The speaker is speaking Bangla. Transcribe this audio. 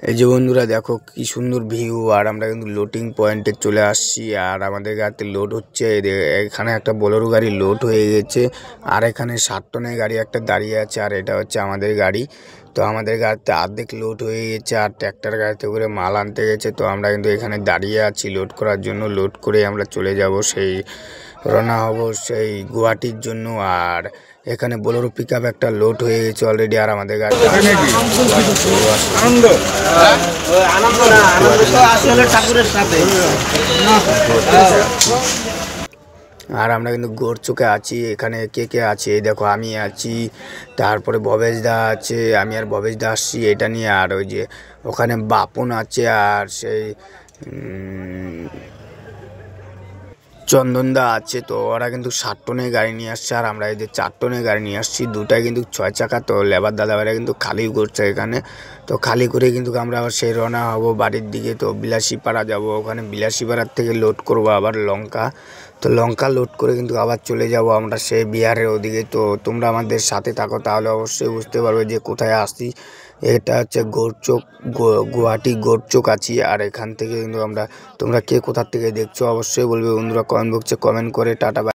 এই যে বন্ধুরা দেখো কি সুন্দর ভিউ। আর আমরা কিন্তু লোডিং পয়েন্টে চলে আসছি। আর আমাদের গাড়িতে লোড হচ্ছে। এখানে একটা বোলেরো গাড়ি লোড হয়ে গেছে। আর এখানে 7 টনের গাড়ি একটা দাঁড়িয়ে আছে। আর এটা হচ্ছে আমাদের গাড়ি। তো আমাদের গাড়িতে অর্ধেক লোড হয়ে গেছে। আর ট্র্যাক্টর গাড়িতে করে মাল আনতে গেছে। তো আমরা কিন্তু এখানে দাঁড়িয়ে আছি লোড করার জন্য। লোড করে আমরা চলে যাব, সেই রওনা হব সেই গুয়াহাটির জন্য। আর এখানে বোলেরো পিকআপ একটা লোড হয়ে গেছে অলরেডি। আর আমাদের গাড়ি আর আমরা কিন্তু গোরচোকে আছি। এখানে কে কে আছে দেখো, আমি আছি, তারপরে ভবেশ দা আছে, আমি আর ভবেশ দা আসছি এটা নিয়ে। আর ওই যে ওখানে বাপন আছে, আর সেই চন্দনদা আছে। তো ওরা কিন্তু 7 টনের গাড়ি নিয়ে আসছে। আর আমরা এই যে 4 টনের গাড়ি নিয়ে আসছি, দুটাই কিন্তু 6 চাকা। তো লেবার দাদাভাইরা কিন্তু খালি করছে এখানে। তো খালি করে কিন্তু আমরা আবার সেই রওনা হব বাড়ির দিকে। তো বিলাসীপাড়া যাব, ওখানে বিলাসীপাড়ার থেকে লোড করব আবার লঙ্কা। তো লঙ্কা লোড করে কিন্তু আবার চলে যাব আমরা সেই বিহারের ওদিকে। তো তোমরা আমাদের সাথে থাকো, তাহলে অবশ্যই বুঝতে পারবে যে কোথায় আসছি। এটা হচ্ছে গোরচোক, গুয়াহাটি গোরচোক আছি। আর এখান থেকে কিন্তু আমরা, তোমরা কে কোথার থেকে দেখছো অবশ্যই বলবে বন্ধুরা, কমেন্ট বক্সে কমেন্ট করে। টাটা।